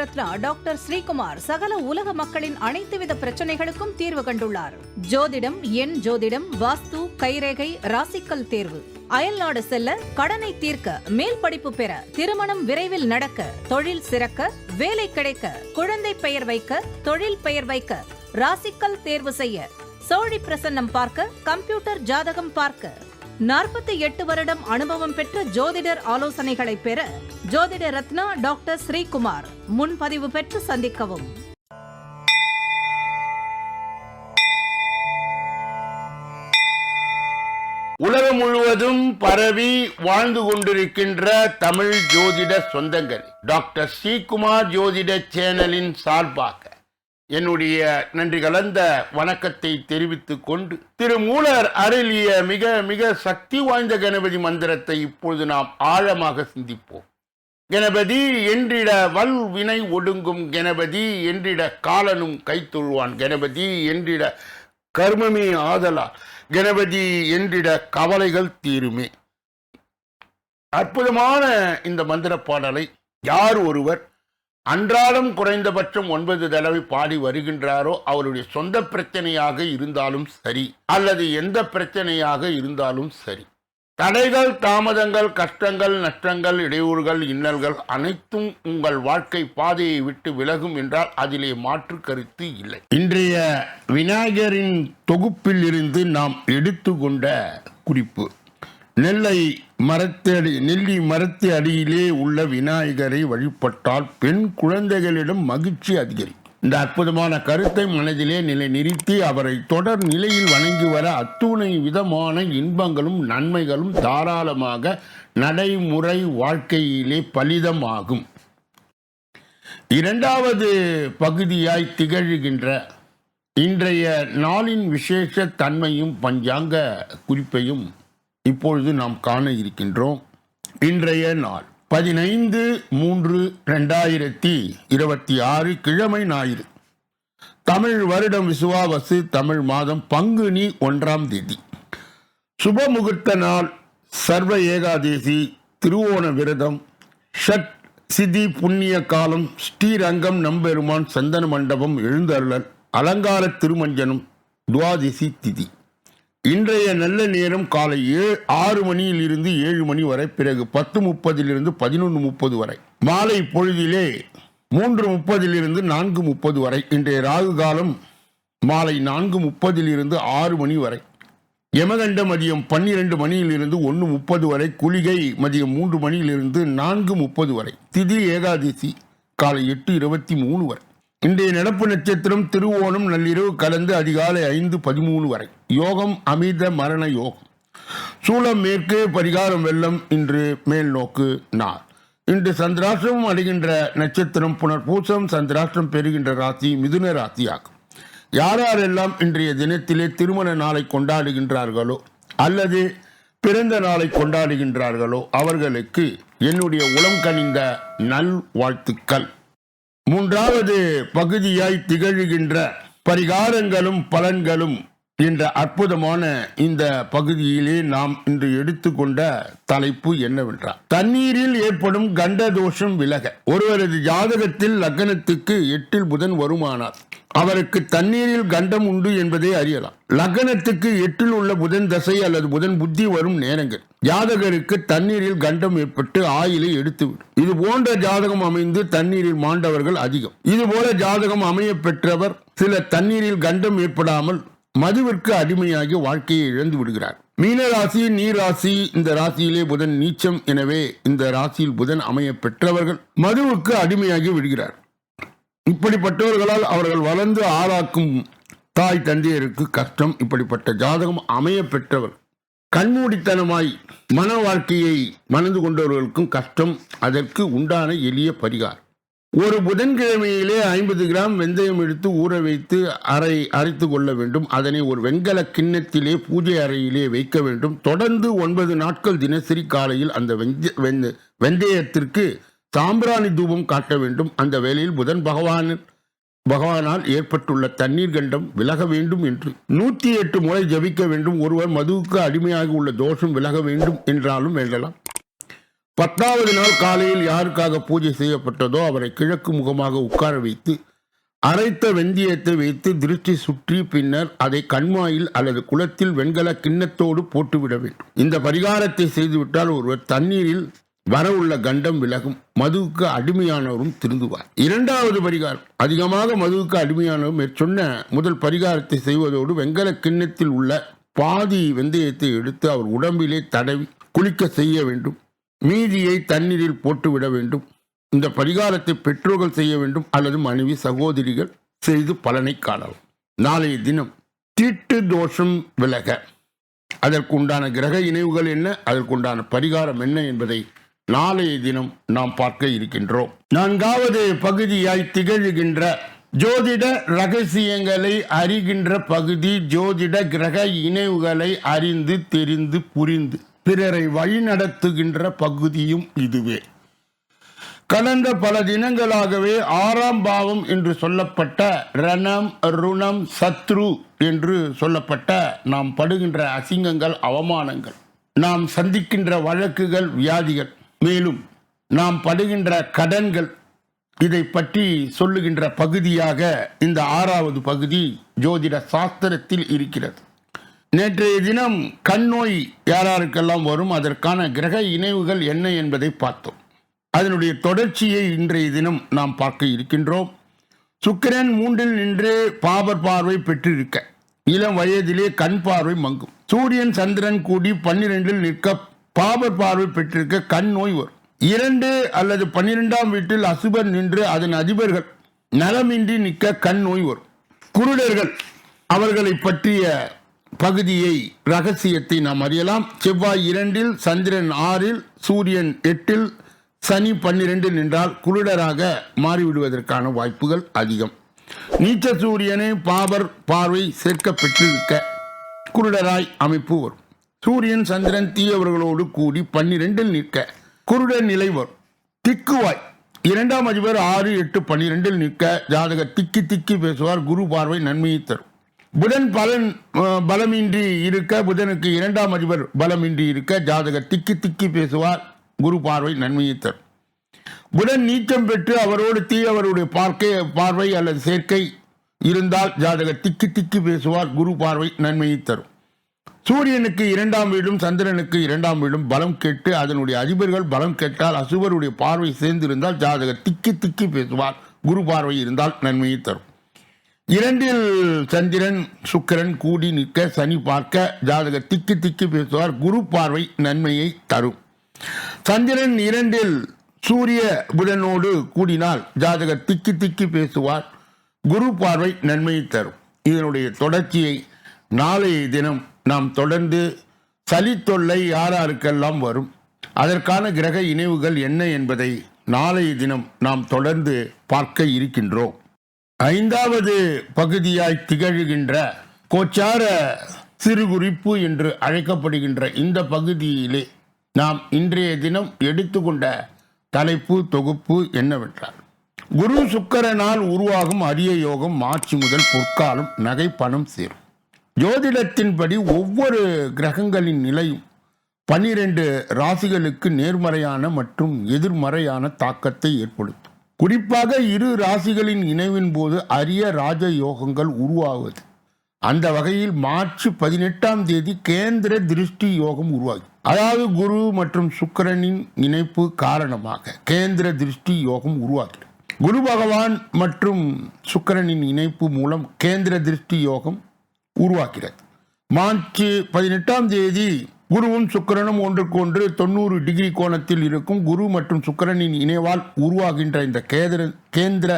Ratna doctor Sreekumar சகல உலக மக்களின் அனைத்து வித பிரச்சனைகளுக்கும் தீர்வு கண்டுள்ளார். ஜோதிடம், எண் ஜோதிடம், வாஸ்து, கைரேகை, ராசிக்கல் தேர்வு, அயல்நாடு செல்ல, கடனை தீர்க்க, மேல் படிப்பு பெற, திருமணம் விரைவில் நடக்க, தொழில் சிறக்க, வேலை கிடைக்க, குழந்தை பெயர் வைக்க, தொழில் பெயர் வைக்க, ராசிக்கல் தேர்வு செய்ய, சோழி பிரசன்னம் பார்க்க, கம்ப்யூட்டர் ஜாதகம் பார்க்க, 48 வருடம் அனுபவம் பெற்ற ஜோதிடர் ஆலோசனைகளை பெற ஜோதிட ரத்னா டாக்டர் ஸ்ரீகுமார். முன்பதிவு பெற்று சந்திக்கவும். உலகம் முழுவதும் பரவி வாழ்ந்து கொண்டிருக்கின்ற தமிழ் ஜோதிட சொந்தங்கள், டாக்டர் ஸ்ரீகுமார் ஜோதிட சேனலின் சார்பாக என்னுடைய நன்றி கலந்த வணக்கத்தை தெரிவித்துக் கொண்டு, திருமூலர் அருளிய மிக மிக சக்தி வாய்ந்த கணபதி மந்திரத்தை இப்பொழுது நாம் ஆழமாக சிந்திப்போம். கணபதி என்றிட வல் வினை ஒடுங்கும், கணபதி என்றிட காலனும் கைத்தொழுவான், கணபதி என்றிட கர்மமே ஆதலால், கணபதி என்றிட கவலைகள் தீருமே. அற்புதமான இந்த மந்திர பாடலை யார் ஒருவர் அன்றாடம் குறைந்தபட்சம் 9 தடவை பாடி வருகின்றாரோ, அவருடைய சொந்த பிரச்சனையாக இருந்தாலும் சரி, அல்லது எந்த பிரச்சனையாக இருந்தாலும் சரி, தடைகள், தாமதங்கள், கஷ்டங்கள், நஷ்டங்கள், இடையூறுகள், இன்னல்கள் அனைத்தும் உங்கள் வாழ்க்கை பாதையை விட்டு விலகும் என்றால் அதிலே மாற்று கருத்து இல்லை. இன்றைய விநாயகரின் தொகுப்பில் இருந்து நாம் எடுத்துக்கொண்ட குறிப்பு, நெல்லி மரத்து அடியிலே உள்ள விநாயகரை வழிபட்டால் பெண் குழந்தைகளிடம் மகிழ்ச்சி அதிகரிக்கும். இந்த அற்புதமான கருத்தை மனதிலே நிறுத்தி அவரை தொடர் நிலையில் வணங்கி வர அத்துணை விதமான இன்பங்களும் நன்மைகளும் தாராளமாக நடைமுறை வாழ்க்கையிலே பலிதமாகும். இரண்டாவது பகுதியாய் திகழ்கின்ற இன்றைய நாளின் விசேஷ தன்மையும் பஞ்சாங்க குறிப்பையும் இப்பொழுது நாம் காண இருக்கின்றோம். இன்றைய நாள் 15/3/2026 கிழமை ஞாயிறு, தமிழ் வருடம் விசுவாவசு, தமிழ் மாதம் பங்குனி 1ஆம் தேதி, சுப முகூர்த்த நாள், சர்வ ஏகாதேசி, திருவோண விரதம், ஷட் சிதி புண்ணிய காலம், ஸ்ரீரங்கம் நம்பெருமான் சந்தன மண்டபம் எழுந்தருளல், அலங்கார திருமஞ்சனம், துவாதசி திதி. இன்றைய நல்ல நேரம் காலை 6 மணியிலிருந்து 7 மணி வரை, பிறகு 10:30 11:30 வரை, மாலை பொழுதிலே 3:30 4:30 வரை. இன்றைய ராகு காலம் மாலை 4:30 6 மணி வரை, யமகண்ட மதியம் 12 மணியிலிருந்து 1:30 வரை, குளிகை மதியம் 3 மணியிலிருந்து 4:30 வரை, திதி ஏகாதசி காலை 8:23 வரை. இன்றைய நடப்பு நட்சத்திரம் திருவோணம், நள்ளிரவு கலந்து அதிகாலை 5:13 வரை. யோகம் அமிர்த மரண யோகம். சூலம் மேற்கு, பரிகாரம் வெள்ளம். இன்று மேல் நோக்கு நாள். இன்று சந்திராஷ்டிரம் அடைகின்ற நட்சத்திரம் புனர்பூசம். சந்திராஷ்டிரம் பெறுகின்ற ராசி மிதுன ராசியாகும். யாரெல்லாம் இன்றைய தினத்திலே திருமண நாளை கொண்டாடுகின்றார்களோ அல்லது பிறந்த நாளை கொண்டாடுகின்றார்களோ அவர்களுக்கு என்னுடைய உளம் கனிந்த நல் வாழ்த்துக்கள். மூன்றாவது பகுதியாய் திகழ்கின்ற பரிகாரங்களும் பலன்களும் என்ற அற்புதமான இந்த பகுதியிலே நாம் இன்று எடுத்துக்கொண்ட தலைப்பு என்னவென்றால், தண்ணீரில் ஏற்படும் கண்ட தோஷம் விலக. ஒருவரது ஜாதகத்தில் லக்னத்துக்கு 8 புதன் வருமானார் அவருக்கு தண்ணீரில் கண்டம் உண்டு என்பதை அறியலாம். லக்னத்துக்கு 8 உள்ள புதன் தசை அல்லது புதன் புத்தி வரும் நேரங்கள் ஜாதகருக்கு தண்ணீரில் கண்டம் ஏற்பட்டு ஆயிலை எடுத்துவிடும். இது போன்ற ஜாதகம் அமைந்து தண்ணீரில் மாண்டவர்கள் அதிகம். இதுபோல ஜாதகம் அமைய பெற்றவர் சில தண்ணீரில் கண்டம் ஏற்படாமல் மதுவிற்கு அடிமையாகி வாழ்க்கையை இழந்து விடுகிறார். மீனராசி, நீராசி, இந்த ராசியிலே புதன் நீச்சம். எனவே இந்த ராசியில் புதன் அமைய பெற்றவர்கள் மதுவுக்கு அடிமையாகி விடுகிறார். இப்படிப்பட்டவர்களால் அவர்கள் வளர்ந்து ஆளாக்கும் தாய் தந்தையருக்கு கஷ்டம். இப்படிப்பட்ட ஜாதகம் அமைய பெற்றவர் கண்மூடித்தனமாய் மன வாழ்க்கையை மணந்து கொண்டவர்களுக்கும் கஷ்டம். அதற்கு உண்டான எளிய பரிகாரம், ஒரு புதன்கிழமையிலே 50 கிராம் வெந்தயம் எடுத்து ஊற வைத்து அரைத்து கொள்ள வேண்டும். அதனை ஒரு வெண்கல கிண்ணத்திலே பூஜை அறையிலே வைக்க வேண்டும். தொடர்ந்து 9 நாட்கள் தினசரி காலையில் அந்த வெந்தயத்திற்கு சாம்பிராணி தூபம் காட்ட வேண்டும். அந்த வேளையில் புதன் பகவானால் ஏற்பட்டுள்ள தண்ணீர் கண்டம் விலக வேண்டும் என்று 108 முறை ஜபிக்க வேண்டும். ஒருவர் மதுவுக்கு அடிமையாக உள்ள தோஷம் விலக வேண்டும் என்றாலும் வேண்டலாம். 10வது நாள் காலையில் யாருக்காக பூஜை செய்யப்பட்டதோ அவரை கிழக்கு முகமாக உட்கார வைத்து அரைத்த வெந்தயத்தை வைத்து திருஷ்டி சுற்றி பின்னர் அதை கண்மாயில் அல்லது குளத்தில் வெண்கல கிண்ணத்தோடு போட்டுவிட வேண்டும். இந்த பரிகாரத்தை செய்துவிட்டால் ஒருவர் தண்ணீரில் வரவுள்ள கண்டம் விலகும், மதுவுக்கு அடிமையானவரும் திருந்துவார். 2வது பரிகாரம், அதிகமாக மதுவுக்கு அடிமையானவர் மேற்சொன்ன முதல் பரிகாரத்தை செய்வதோடு வெண்கல கிண்ணத்தில் உள்ள பாதி வெந்தயத்தை எடுத்து அவர் உடம்பிலே தடவி குளிக்க செய்ய வேண்டும். மீதியை தண்ணீரில் போட்டுவிட வேண்டும். இந்த பரிகாரத்தை பெற்றோர்கள் செய்ய வேண்டும் அல்லது மனைவி சகோதரிகள் செய்து பலனை காணலாம். நாளைய தினம் தீட்டு தோஷம் விலக அதற்குண்டான கிரக இணைவுகள் என்ன, அதற்குண்டான பரிகாரம் என்ன என்பதை நாளைய தினம் நாம் பார்க்க இருக்கின்றோம். 4வது பகுதியாய் திகழ்கின்ற ஜோதிட ரகசியங்களை அறிகின்ற பகுதி ஜோதிட கிரக இணைவுகளை அறிந்து தெரிந்து புரிந்து பிறரை வழிநடத்துகின்ற பகுதியும் இதுவே. கடந்த பல தினங்களாகவே 6ஆம் பாவம் என்று சொல்லப்பட்ட ரணம் ருணம் சத்ரு என்று சொல்லப்பட்ட நாம் படுகின்ற அசிங்கங்கள் அவமானங்கள், நாம் சந்திக்கின்ற வழக்குகள் வியாதிகள், மேலும் நாம் படுகின்ற கடன்கள், இதை பற்றி சொல்லுகின்ற பகுதியாக இந்த 6வது பகுதி ஜோதிட சாஸ்திரத்தில் இருக்கிறது. நேற்றைய தினம் கண் நோய் யாராருக்கெல்லாம் வரும், அதற்கான கிரக இணைவுகள் என்ன என்பதை பார்த்தோம். அதனுடைய தொடர்ச்சியை இன்றைய தினம் நாம் பார்க்க இருக்கின்றோம். சுக்கிரன் 3ல் நின்று பாபர் பார்வை பெற்றிருக்க இளம் வயதிலே கண் பார்வை மங்கும். சூரியன் சந்திரன் கூடி 12ல் நிற்க பாபர் பார்வை பெற்றிருக்க கண் நோய் வரும். 2 அல்லது 12ஆம் வீட்டில் அசுபர் நின்று அதன் அதிபர்கள் நலமின்றி நிற்க கண் நோய் வரும். குருடர்கள், அவர்களை பற்றிய பகுதியை ரகசியத்தை நாம் அறியலாம். செவ்வாய் 2ல், சந்திரன் 6ல், சூரியன் 8ல், சனி 12 நின்றால் குருடராக மாறிவிடுவதற்கான வாய்ப்புகள் அதிகம். நீச்ச சூரியனை பாபர் பார்வை சேர்க்க பெற்றிருக்க குருடராய் அமைப்பு வரும். சூரியன் சந்திரன் தீயவர்களோடு கூடி 12ல் நிற்க குருடர் நிலை வரும். திக்குவாய் 2ஆம் அதிபர் 6, 8, 12ல் நிற்க ஜாதகர் திக்கி திக்கி பேசுவார், குரு பார்வை நன்மையை தரும். புதன் பலமின்றி இருக்க, புதனுக்கு 2ஆம் அதிபர் பலமின்றி இருக்க ஜாதகர் திக்கி திக்கி பேசுவார், குரு பார்வை நன்மையை தரும். புதன் நீச்சம் பெற்று அவரோடு தீயவருடைய பார்வை அல்லது சேர்க்கை இருந்தால் ஜாதகர் திக்கி திக்கி பேசுவார், குரு பார்வை நன்மையை தரும். சூரியனுக்கு 2ஆம் வீடும் சந்திரனுக்கு 2ஆம் வீடும் பலம் கெட்டு அதனுடைய அதிபர்கள் பலம் கெட்டால் அசுபருடைய பார்வை சேர்ந்திருந்தால் ஜாதகர் திக்கி திக்கி பேசுவார், குரு பார்வை இருந்தால் நன்மையை தரும். 2ல் சந்திரன் சுக்கிரன் கூடி நிற்க சனி பார்க்க ஜாதகர் திக்கி திக்கி பேசுவார், குரு பார்வை நன்மையை தரும். சந்திரன் 2ல் சூரிய புதனோடு கூடினால் ஜாதகர் திக்கி திக்கி பேசுவார், குரு பார்வை நன்மையை தரும். இதனுடைய தொடர்ச்சியை நாளைய தினம் நாம் தொடர்ந்து சளி தொல்லை யாராருக்கெல்லாம் வரும், அதற்கான கிரக இணைவுகள் என்ன என்பதை நாளைய தினம் நாம் தொடர்ந்து பார்க்க இருக்கின்றோம். 5வது பகுதியாய் திகழ்கின்ற கோச்சார சிறுகுறிப்பு என்று அழைக்கப்படுகின்ற இந்த பகுதியிலே நாம் இன்றைய தினம் எடுத்துக்கொண்ட தலைப்பு தொகுப்பு என்னவென்றால், குரு சுக்கிரனால் உருவாகும் அரிய யோகம் மாட்சி முதல் பொற்காலம் நகை பணம் சேரும். ஜோதிடத்தின்படி ஒவ்வொரு கிரகங்களின் நிலையும் 12 ராசிகளுக்கு நேர்மறையான மற்றும் எதிர்மறையான தாக்கத்தை ஏற்படுத்தும். குறிப்பாக 2 ராசிகளின் இணைவின் போது அரிய ராஜ யோகங்கள் உருவாகுவது. அந்த வகையில் மார்ச் 18ஆம் தேதி கேந்திர திருஷ்டி யோகம் உருவாகி, அதாவது குரு மற்றும் சுக்கிரனின் இணைப்பு காரணமாக கேந்திர திருஷ்டி யோகம் உருவாகிறது. குரு பகவான் மற்றும் சுக்கிரனின் இணைப்பு மூலம் கேந்திர திருஷ்டி யோகம் உருவாகிறது. மார்ச் 18ஆம் தேதி குருவும் சுக்கிரனும் ஒன்றுக்கொன்று 90 டிகிரி கோணத்தில் இருக்கும். குரு மற்றும் சுக்கிரனின் இணைவால் உருவாகின்ற இந்த கேந்திர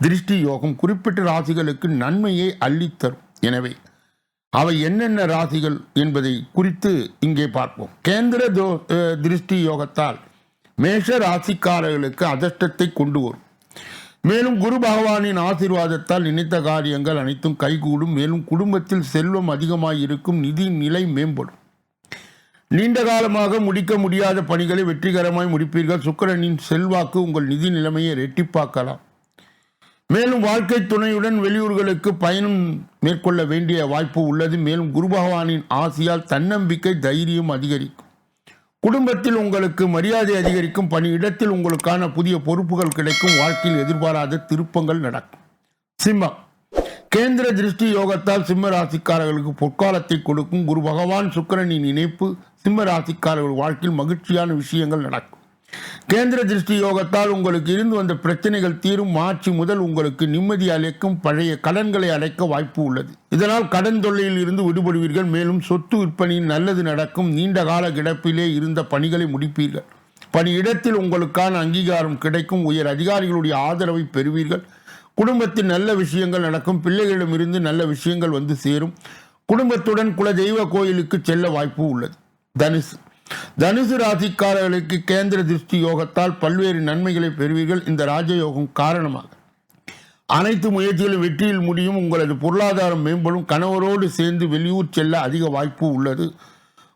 திருஷ்டி யோகம் குறிப்பிட்ட ராசிகளுக்கு நன்மையை அள்ளித்தரும். எனவே அவை என்னென்ன ராசிகள் என்பதை குறித்து இங்கே பார்ப்போம். கேந்திர திருஷ்டி யோகத்தால் மேஷ ராசிக்காரர்களுக்கு அதிர்ஷ்டத்தை கொண்டு வரும். மேலும் குரு பகவானின் ஆசீர்வாதத்தால் நினைத்த காரியங்கள் அனைத்தும் கைகூடும். மேலும் குடும்பத்தில் செல்வம் அதிகமாக இருக்கும், நிதி நிலை மேம்படும். நீண்ட காலமாக முடிக்க முடியாத பணிகளை வெற்றிகரமாய் முடிப்பீர்கள். சுக்கிரனின் செல்வாக்கு உங்கள் நிதி நிலைமையை ரெட்டிப்பாக்கலாம். மேலும் வாழ்க்கை துணையுடன் வெளியூர்களுக்கு பயணம் மேற்கொள்ள வேண்டிய வாய்ப்பு உள்ளது. மேலும் குரு பகவானின் ஆசியால் தன்னம்பிக்கை தைரியம் அதிகரிக்கும். குடும்பத்தில் உங்களுக்கு மரியாதை அதிகரிக்கும், பணியிடத்தில் உங்களுக்கான புதிய பொறுப்புகள் கிடைக்கும், வாழ்க்கையில் எதிர்பாராத திருப்பங்கள் நடக்கும். சிம்மம், கேந்திர திருஷ்டி யோகத்தால் சிம்ம ராசிக்காரர்களுக்கு பொற்காலத்தை கொடுக்கும். குரு பகவான் சுக்கிரனின் இணைப்பு சிம்ம ராசிக்காரர்கள் வாழ்க்கையில் மகிழ்ச்சியான விஷயங்கள் நடக்கும். கேந்திர திருஷ்டி யோகத்தால் உங்களுக்கு இருந்து வந்த பிரச்சனைகள் தீரும். மார்ச் முதல் உங்களுக்கு நிம்மதி அளிக்கும். பழைய கடன்களை அடைக்க வாய்ப்பு உள்ளது. இதனால் கடன் தொல்லையில் இருந்து விடுபடுவீர்கள். மேலும் சொத்து விற்பனையில் நல்லது நடக்கும். நீண்ட கால கிடப்பிலே இருந்த பணிகளை முடிப்பீர்கள். பணியிடத்தில் உங்களுக்கான அங்கீகாரம் கிடைக்கும். உயர் அதிகாரிகளுடைய ஆதரவை பெறுவீர்கள். குடும்பத்தில் நல்ல விஷயங்கள் நடக்கும். பிள்ளைகளிடமிருந்து நல்ல விஷயங்கள் வந்து சேரும். குடும்பத்துடன் குல தெய்வ கோயிலுக்கு செல்ல வாய்ப்பு உள்ளது. தனுசு ராசிக்காரர்களுக்கு கேந்திர திருஷ்டி யோகத்தால் பல்வேறு நன்மைகளை பெறுவீர்கள். இந்த ராஜயோகம் காரணமாக அனைத்து முயற்சிகளும் வெற்றியில் முடியும். உங்களது பொருளாதாரம் மேம்படும். கணவரோடு சேர்ந்து வெளியூர் செல்ல அதிக வாய்ப்பு உள்ளது.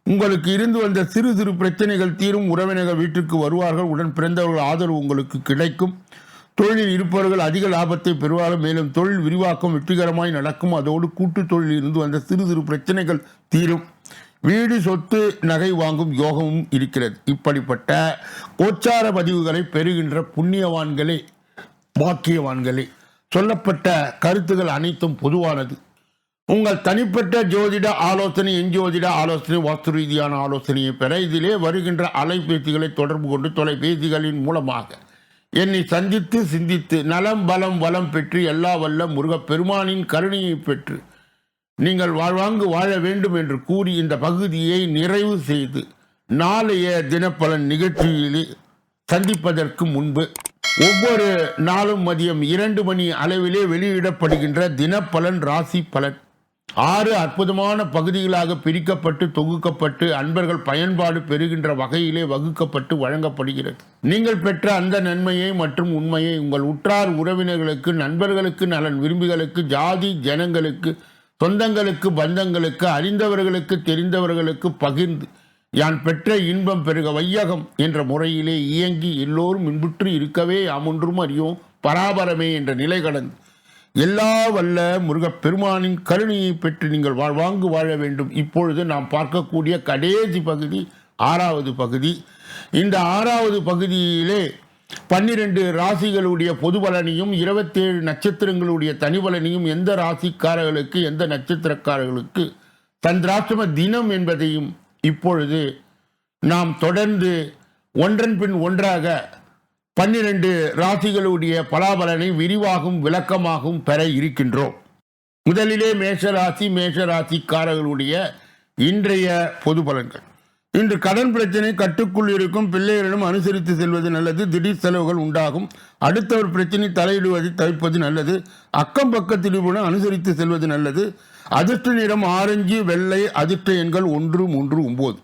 உங்களுக்கு இருந்து வந்த சிறு சிறு பிரச்சனைகள் தீரும். உறவினர்கள் வீட்டுக்கு வருவார்கள். உடன் பிறந்தவர்கள் ஆதரவு உங்களுக்கு கிடைக்கும். தொழிலில் இருப்பவர்கள் அதிக லாபத்தை பெறுவார்கள். மேலும் தொழில் விரிவாக்கம் வெற்றிகரமாய் நடக்கும். அதோடு கூட்டு தொழிலில் இருந்து வந்த சிறு சிறு பிரச்சனைகள் தீரும். வீடு, சொத்து, நகை வாங்கும் யோகமும் இருக்கிறது. இப்படிப்பட்ட கோச்சார பதிவுகளை பெறுகின்ற புண்ணியவான்களே, பாக்கியவான்களே, சொல்லப்பட்ட கருத்துகள் அனைத்தும் பொதுவானது. உங்கள் தனிப்பட்ட ஜோதிட ஆலோசனை, எஞ்சோதிட ஆலோசனை, வாஸ்து ரீதியான ஆலோசனையை பெற இதிலே வருகின்ற அலைபேசிகளை தொடர்பு கொண்டு தொலைபேசிகளின் மூலமாக என்னை சந்தித்து சிந்தித்து நலம் பலம் வளம் பெற்று எல்லா வல்ல முருகப்பெருமானின் கருணையை பெற்று நீங்கள் வாழ்வாங்கு வாழ வேண்டும் என்று கூறி இந்த பகுதியை நிறைவு செய்து நாளைய தினப்பலன் நிகழ்ச்சியிலே சந்திப்பதற்கு முன்பு ஒவ்வொரு நாளும் மதியம் 2 மணி அளவிலே வெளியிடப்படுகின்ற தினப்பலன் ராசி பலன் 6 அற்புதமான பகுதிகளாக பிரிக்கப்பட்டு தொகுக்கப்பட்டு அன்பர்கள் பயன்பாடு பெறுகின்ற வகையிலே வகுக்கப்பட்டு வழங்கப்படுகிறது. நீங்கள் பெற்ற அந்த நன்மையை மற்றும் உண்மையை உங்கள் உற்றார் உறவினர்களுக்கு, நண்பர்களுக்கு, நலன் விரும்பிகளுக்கு, ஜாதி ஜனங்களுக்கு, சொந்தங்களுக்கு, பந்தங்களுக்கு, அறிந்தவர்களுக்கு, தெரிந்தவர்களுக்கு பகிர்ந்து யான் பெற்ற இன்பம் பெருக வையகம் என்ற முறையிலே இயங்கி எல்லோரும் இன்புற்று இருக்கவே யாமொன்றும் அறியோம் பராபரமே என்ற நிலை கடந்து எல்லா வல்ல முருகப்பெருமானின் கருணையை பெற்று நீங்கள் வாழ்வாங்கு வாழ வேண்டும். இப்பொழுது நாம் பார்க்கக்கூடிய கடைசி பகுதி 6வது பகுதி. இந்த 6வது பகுதியிலே 12 ராசிகளுடைய பொது பலனையும் 27 நட்சத்திரங்களுடைய தனிபலனையும் எந்த ராசிக்காரர்களுக்கு எந்த நட்சத்திரக்காரர்களுக்கு சந்திராஷ்டம தினம் என்பதையும் இப்பொழுது நாம் தொடர்ந்து ஒன்றன் பின் ஒன்றாக 12 ராசிகளுடைய பலாபலனை விரிவாகவும் விளக்கமாகவும் பெற இருக்கின்றோம். முதலிலே மேஷராசிக்காரர்களுடைய இன்றைய பொது பலன்கள். இன்று கடன் பிரச்சனை கட்டுக்குள் இருக்கும். பிள்ளைகளிடம் அனுசரித்து செல்வது நல்லது. திடீர் செலவுகள் உண்டாகும். அடுத்தவர் பிரச்சனை தலையிடுவதை தவிர்ப்பது நல்லது. அக்கம் பக்கத்தில் அனுசரித்து செல்வது நல்லது. அதிர்ஷ்ட நிறம் ஆரஞ்சு, வெள்ளை. அதிர்ஷ்ட எண்கள் 1, 3, 9.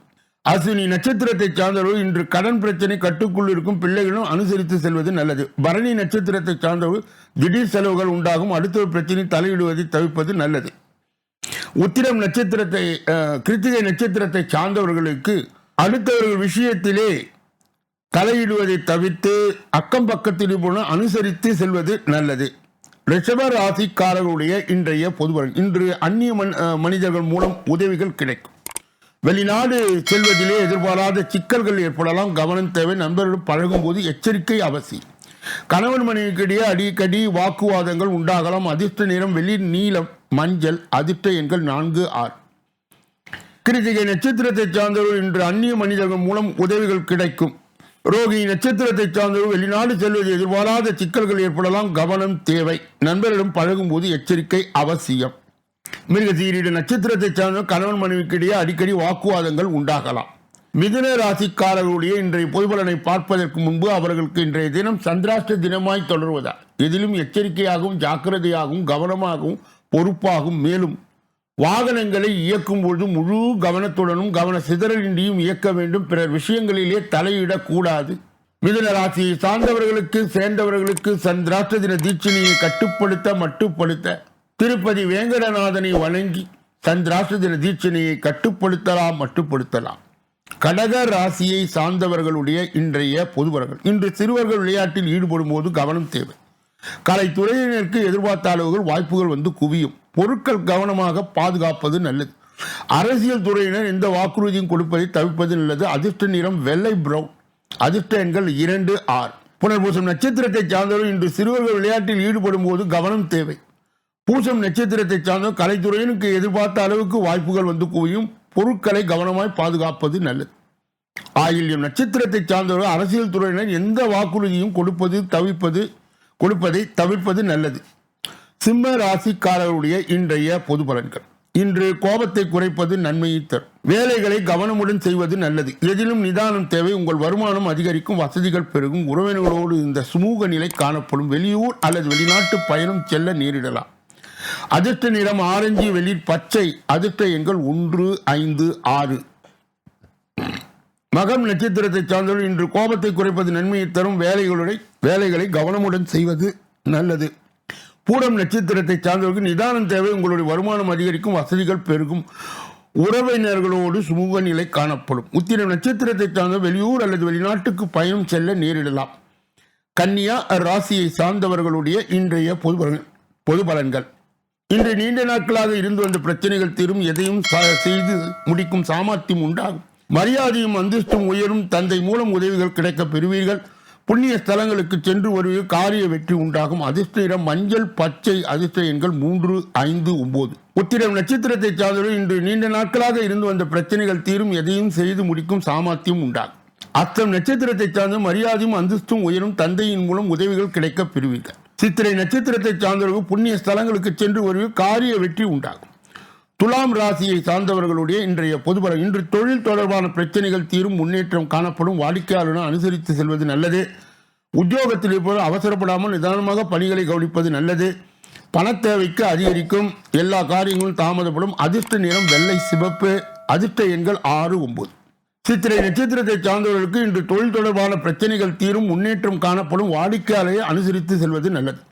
அஸ்வினி நட்சத்திரத்தை சார்ந்தவர்கள் இன்று கடன் பிரச்சனை கட்டுக்குள் இருக்கும். பிள்ளைகளும் அனுசரித்து செல்வது நல்லது. பரணி நட்சத்திரத்தை சார்ந்தவர்கள் திடீர் செலவுகள் உண்டாகும். அடுத்தவர் பிரச்சனை தலையிடுவதை தவிர்ப்பது நல்லது. உத்திரம் நட்சத்திரத்தை கிருத்திகை நட்சத்திரத்தை சார்ந்தவர்களுக்கு அடுத்தவர்கள் விஷயத்திலே தலையிடுவதை தவிர்த்து அக்கம் பக்கத்தில் அனுசரித்து செல்வது நல்லது. ரிஷப ராசிக்காரர்களுடைய இன்றைய பொதுவரன். இன்று அந்நிய மனிதர்கள் மூலம் உதவிகள் கிடைக்கும். வெளிநாடு செல்வதிலே எதிர்பாராத சிக்கல்கள் ஏற்படலாம். கவனம் தேவை. நண்பர்களுடன் பழகும் போது எச்சரிக்கை அவசியம். கணவன் மனைவிக்கிடையே அடிக்கடி வாக்குவாதங்கள் உண்டாகலாம். அதிர்ஷ்ட நிறம் வெளிர் நீலம், மஞ்சள். அதிர்ஷ்ட எண்கள் 4, 6. கிருத்திகை நட்சத்திரத்தை சார்ந்தவர்கள் இன்று அந்நிய மனிதர்கள் மூலம் உதவிகள் கிடைக்கும். ரோகிணி நட்சத்திரத்தை சார்ந்தவர்கள் வெளிநாடு செல்வது எதிர்பாராத சிக்கல்கள் ஏற்படலாம். கவனம் தேவை. நண்பர்களிடம் பழகும் போது எச்சரிக்கை அவசியம். மிருகசீரிட நட்சத்திரத்தை சார்ந்தவர்கள் கணவன் மனைவிக்கிடையே அடிக்கடி வாக்குவாதங்கள் உண்டாகலாம். மிதுன ராசிக்காரர்களுடைய இன்றைய பொதுபலனை பார்ப்பதற்கு முன்பு அவர்களுக்கு இன்றைய தினம் சந்திராஷ்ட தினமாய் தொடர்வதால் எதிலும் எச்சரிக்கையாகவும் ஜாக்கிரதையாகவும் கவனமாகவும் பொறுப்பாகவும் மேலும் வாகனங்களை இயக்கும் பொழுது முழு கவனத்துடனும் கவன சிதறலின்றியும் இயக்க வேண்டும். பிறர் விஷயங்களிலே தலையிடக்கூடாது. மிதுன ராசியை சார்ந்தவர்களுக்கு சேர்ந்தவர்களுக்கு சந்திராஷ்ட தின தீட்சணையை மட்டுப்படுத்த திருப்பதி வேங்கடநாதனை வணங்கி சந்திராஷ்ட தின தீட்சணையை மட்டுப்படுத்தலாம். கடக ராசியை சார்ந்தவர்களுடைய இன்றைய பொதுவரங்கள். இன்று சிறுவர்கள் விளையாட்டில் ஈடுபடும் போது கவனம் தேவை. கலைத்துறையினருக்கு எதிர்பார்த்த அளவுகள் வாய்ப்புகள் வந்து குவியும். பொருட்கள் கவனமாக பாதுகாப்பது நல்லது. அரசியல் துறையினர் எந்த வாக்குறுதியும் கொடுப்பதை தவிர்ப்பது நல்லது. அதிர்ஷ்ட நிறம் வெள்ளை பிரவுன். அதிர்ஷ்ட எண்கள் 2, 6. புனர்பூசம் நட்சத்திரத்தை சார்ந்தவர்கள் இன்று சிறுவர்கள் விளையாட்டில் ஈடுபடும் போது கவனம் தேவை. பூசம் நட்சத்திரத்தை சார்ந்தவர் கலைத்துறையினுக்கு எதிர்பார்த்த அளவுக்கு வாய்ப்புகள் வந்து குவியும். பொருட்களை கவனமாய் பாதுகாப்பது நல்லது. ஆயில்யம் நட்சத்திரத்தை சார்ந்தவர்கள் அரசியல் துறையினர் எந்த வாக்குறுதியும் கொடுப்பதை தவிர்ப்பது நல்லது. சிம்ம ராசிக்காரர்களுடைய இன்றைய பொது பலன்கள். இன்று கோபத்தை குறைப்பது நன்மையை தரும். வேலைகளை கவனமுடன் செய்வது நல்லது. எதிலும் நிதானம் தேவை. உங்கள் வருமானம் அதிகரிக்கும், வசதிகள் பெருகும். உறவினர்களோடு இந்த சுமூக நிலை காணப்படும். வெளியூர் அல்லது வெளிநாட்டு பயணம் செல்ல நேரிடலாம். அதிர்ஷ்ட நிறம் ஆரஞ்சு, வெளிர் பச்சை. அதிர்ஷ்ட எண்கள் 1, 5, 6. மகம் நட்சத்திரத்தை சார்ந்தவர்கள் இன்று கோபத்தை குறைப்பது நன்மையை தரும். வேலைகளை கவனமுடன் செய்வது நல்லது. பூரம் நட்சத்திரத்தை சார்ந்தவர்கள் நிதானம் தேவை. உங்களுடைய வருமானம் அதிகரிக்கும், வசதிகள் பெருகும். உறவினர்களோடு சுமூக நிலை காணப்படும். உத்திரம் நட்சத்திரத்தை சார்ந்த வெளியூர் அல்லது வெளிநாட்டுக்கு பயணம் செல்ல நேரிடலாம். கன்னியா ராசியை சார்ந்தவர்களுடைய இன்றைய பொது பலன்கள். இன்று நீண்ட நாட்களாக இருந்து வந்த பிரச்சனைகள் தீரும். எதையும் செய்து முடிக்கும் சாமர்த்தியம் உண்டாகும். மரியாதையும் அந்தஸ்தும் உயரும். தந்தை மூலம் உதவிகள் கிடைக்க பெறுவீர்கள். புண்ணிய ஸ்தலங்களுக்கு சென்று வருவீர்கள். காரிய வெற்றி உண்டாகும். அதிர்ஷ்ட நிறம் மஞ்சள் பச்சை. அதிர்ஷ்ட எண்கள் 3, 5, 9. உத்திரம் நட்சத்திரத்தை சார்ந்தவர்கள் இன்று நீண்ட நாட்களாக இருந்து வந்த பிரச்சனைகள் தீரும். எதையும் செய்து முடிக்கும் சாமர்த்தியம் உண்டாகும். அஸ்தம் நட்சத்திரத்தை சார்ந்த மரியாதையும் அந்தஸ்தும் உயரும். தந்தையின் மூலம் உதவிகள் கிடைக்க பெறுவீர்கள். சித்திரை நட்சத்திரத்தை சார்ந்தவர்கள் புண்ணிய ஸ்தலங்களுக்கு சென்று வருவீர்கள். காரிய வெற்றி உண்டாகும். துலாம் ராசியை சார்ந்தவர்களுடைய இன்றைய பொதுபலம். இன்று தொழில் தொடர்பான பிரச்சனைகள் தீரும். முன்னேற்றம் காணப்படும். வாடிக்கையாளருடன் அனுசரித்து செல்வது நல்லது. உத்தியோகத்தில் இருப்பது அவசரப்படாமல் நிதானமாக பணிகளை கவனிப்பது நல்லது. பண தேவைக்கு அதிகரிக்கும். எல்லா காரியங்களும் தாமதப்படும். அதிர்ஷ்ட நிறம் வெள்ளை சிவப்பு. அதிர்ஷ்ட எண்கள் 6, 9. சித்திரை நட்சத்திரத்தை சார்ந்தவர்களுக்கு இன்று தொழில் தொடர்பான பிரச்சனைகள் தீரும். முன்னேற்றம் காணப்படும். வாடிக்கையாளரை அனுசரித்து செல்வது நல்லது.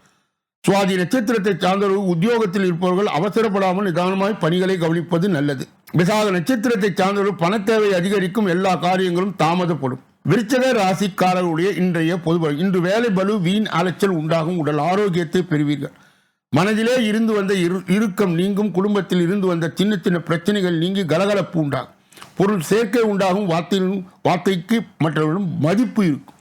சுவாதி நட்சத்திரத்தை சார்ந்தவர்கள் உத்தியோகத்தில் இருப்பவர்கள் அவசரப்படாமல் நிதானமாய் பணிகளை கவனிப்பது நல்லது. விசாக நட்சத்திரத்தை சார்ந்தவர்கள் பண தேவை அதிகரிக்கும். எல்லா காரியங்களும் தாமதப்படும். விருச்சிக ராசிக்காரர்களுடைய இன்றைய பொதுபலன். இன்று வேலை பளு, வீண் அலைச்சல் உண்டாகும். உடல் ஆரோக்கியத்தை பெறுவீர்கள். மனதிலே இருந்து வந்த இறுக்கம் நீங்கும். குடும்பத்தில் இருந்து வந்த சின்ன சின்ன பிரச்சனைகள் நீங்கி கலகலப்பு உண்டாகும். பொருள் சேர்க்கை உண்டாகும். வார்த்தைக்கு மற்றவர்களும் மதிப்பு இருக்கும்.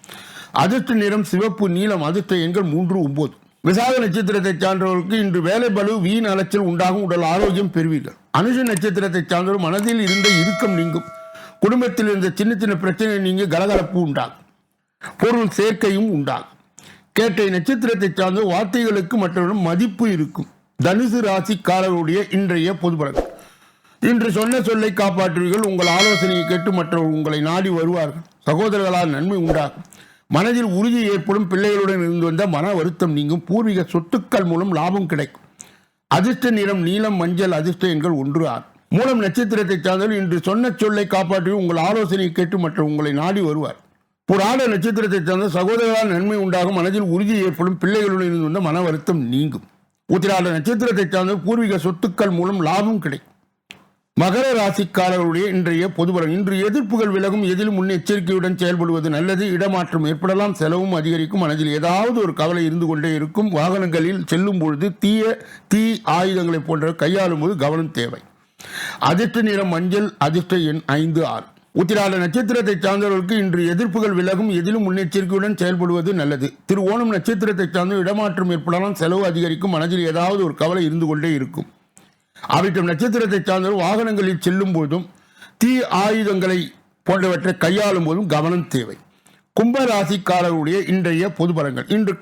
அதிர்ஷ்ட நிறம் சிவப்பு, நீலம். அதிர்ஷ்ட எண்கள் 3, 9. விசாக நட்சத்திரத்தை சார்ந்தவர்களுக்கு இன்று வேலை பளு, வீண் அலைச்சல் உண்டாகும். உடல் ஆரோக்கியம் பெறுவீர்கள். அனுஷ நட்சத்திரத்தை சார்ந்தவர் மனதில் இருந்த இறுக்கம் நீங்கும். குடும்பத்தில் இருந்த சின்ன சின்ன பிரச்சனை நீங்க கலகலப்பு உண்டாகும். பொருள் சேர்க்கையும் உண்டாகும். கேட்டை நட்சத்திரத்தை சார்ந்த வார்த்தைகளுக்கு மற்றவர்களும் மதிப்பு இருக்கும். தனுசு ராசிக்காரர்களுடைய இன்றைய பொதுபலன். இன்று சொன்ன சொல்லை காப்பாற்றுவீர்கள். உங்கள் ஆலோசனையை கேட்டு மற்றவர்கள் உங்களை நாடி வருவார்கள். சகோதரர்களால் நன்மை உண்டாகும். மனதில் உறுதி ஏற்படும். பிள்ளைகளுடன் இருந்து வந்த மன வருத்தம் நீங்கும். பூர்வீக சொத்துக்கள் மூலம் லாபம் கிடைக்கும். அதிர்ஷ்ட நிறம் நீலம், மஞ்சள். அதிர்ஷ்ட எண்கள் 1, 6. மூலம் நட்சத்திரத்தை சார்ந்தவர்கள் இன்று சொன்ன சொல்லை காப்பாற்றி உங்கள் ஆலோசனையை கேட்டு மற்ற உங்களை நாடி வருவார். புராட நட்சத்திரத்தை சார்ந்த சகோதரர்களால் நன்மை உண்டாகும். மனதில் உறுதி ஏற்படும். பிள்ளைகளுடன் இருந்து வந்த மன வருத்தம் நீங்கும். உத்திராட நட்சத்திரத்தை சார்ந்த பூர்வீக சொத்துக்கள் மூலம் லாபம் கிடைக்கும். மகர ராசிக்காரர்களுடைய இன்றைய பொதுபலன். இன்று எதிர்ப்புகள் விலகும். எதிலும் முன்னெச்சரிக்கையுடன் செயல்படுவது நல்லது. இடமாற்றம் ஏற்படலாம். செலவும் அதிகரிக்கும். மனதில் ஏதாவது ஒரு கவலை இருந்து கொண்டே இருக்கும். வாகனங்களில் செல்லும் பொழுது தீ ஆயுதங்களை போன்ற கையாளும் போது கவனம் தேவை. அதிர்ஷ்ட நிறம் மஞ்சள். அதிர்ஷ்ட எண் 5, 6. உத்திராட நட்சத்திரத்தை சார்ந்தவர்களுக்கு இன்று எதிர்ப்புகள் விலகும். எதிலும் முன்னெச்சரிக்கையுடன் செயல்படுவது நல்லது. திருவோணம் நட்சத்திரத்தை சார்ந்த இடமாற்றம் ஏற்படலாம். செலவு அதிகரிக்கும். மனதில் ஏதாவது ஒரு கவலை இருந்து கொண்டே இருக்கும். அவிட்டம் நட்சத்திரத்தை சார்ந்தவர் வாகனங்களில் செல்லும் போதும் தீ ஆயுதங்களை போன்றவற்றை கையாளும் போதும் கவனம் தேவை. கும்ப ராசிக்காரர்களுடைய இன்றைய பொது பலன்கள். இன்று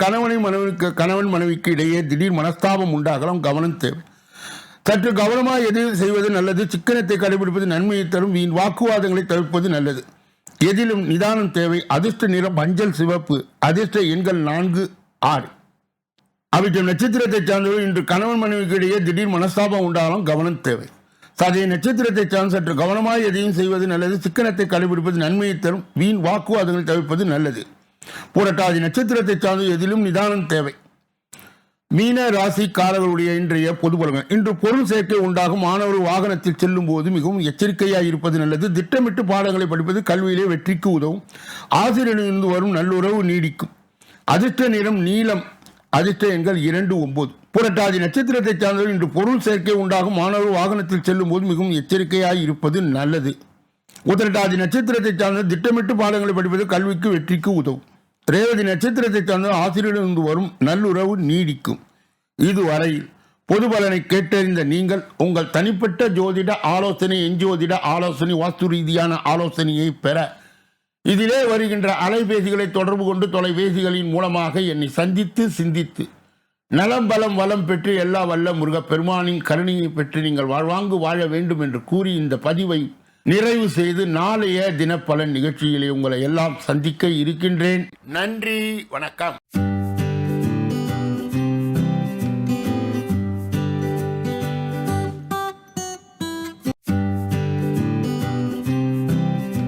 கணவன் மனைவிக்கு இடையே திடீர் மனஸ்தாபம் உண்டாகலாம். கவனம் தேவை. சற்று கவனமாக எதில் செய்வது நல்லது. சிக்கனத்தை கடைபிடிப்பது நன்மையை தரும். வீண் வாக்குவாதங்களை தவிர்ப்பது நல்லது. எதிலும் நிதானம் தேவை. அதிர்ஷ்ட நிறம் மஞ்சள் சிவப்பு. அதிர்ஷ்ட எண்கள் 4, 6. அவிட்டம் நட்சத்திரத்தை சார்ந்தவர் இன்று கணவன் மனைவிக்கு இடையே திடீர் மனஸ்தாபம் உண்டாகலாம். கவனம் தேவை. சதய நட்சத்திரத்தை சார்ந்த சற்று கவனமாக எதையும் செய்வது நல்லது. சிக்கனத்தை கடைபிடிப்பது நன்மையை தரும். வீண் வாக்குவாதங்களை தவிர்ப்பது நல்லது. புரட்டாதி நட்சத்திரத்தை சார்ந்த எதிலும் நிதானம் தேவை. மீன ராசிக்காரர்களுடைய இன்றைய பொது பலன்கள். இன்று பொருள் சேர்க்கை உண்டாகும். மாணவர்கள் வாகனத்தில் செல்லும் போது மிகவும் எச்சரிக்கையாக இருப்பது நல்லது. திட்டமிட்டு பாடங்களை படிப்பது கல்வியிலே வெற்றிக்கு உதவும். ஆசிரியரிலிருந்து வரும் நல்லுறவு நீடிக்கும். அதிர்ஷ்ட நிறம் நீலம். அதிர்ஷ்ட எண்கள் 2, 9. புரட்டாதி நட்சத்திரத்தை சார்ந்தவர் இன்று பொருள் சேர்க்கை உண்டாகும். மாணவர் வாகனத்தில் செல்லும் போது மிகவும் எச்சரிக்கையாய் இருப்பது நல்லது. உத்திரட்டாதி நட்சத்திரத்தை சார்ந்த திட்டமிட்டு பாடங்களை படிப்பது கல்விக்கு வெற்றிக்கு உதவும். ரேவதி நட்சத்திரத்தை சார்ந்த ஆசிரியரிலிருந்து வரும் நல்லுறவு நீடிக்கும். இதுவரையில் பொது பலனை கேட்டறிந்த நீங்கள் உங்கள் தனிப்பட்ட ஜோதிட ஆலோசனை, எஞ்சோதிட ஆலோசனை, வாஸ்து ரீதியான ஆலோசனையை பெற இதிலே வருகின்ற அலைபேசிகளை தொடர்பு கொண்டு தொலைபேசிகளின் மூலமாக என்னை சந்தித்து சிந்தித்து நலம் பலம் வளம் பெற்று எல்லா வல்ல முருகப்பெருமானின் கருணையை பெற்று நீங்கள் வாழ்வாங்கு வாழ வேண்டும் என்று கூறி இந்த பதிவை நிறைவு செய்து நாளைய தினப்பலன் நிகழ்ச்சியிலே உங்களை எல்லாம் சந்திக்க இருக்கின்றேன். நன்றி, வணக்கம்.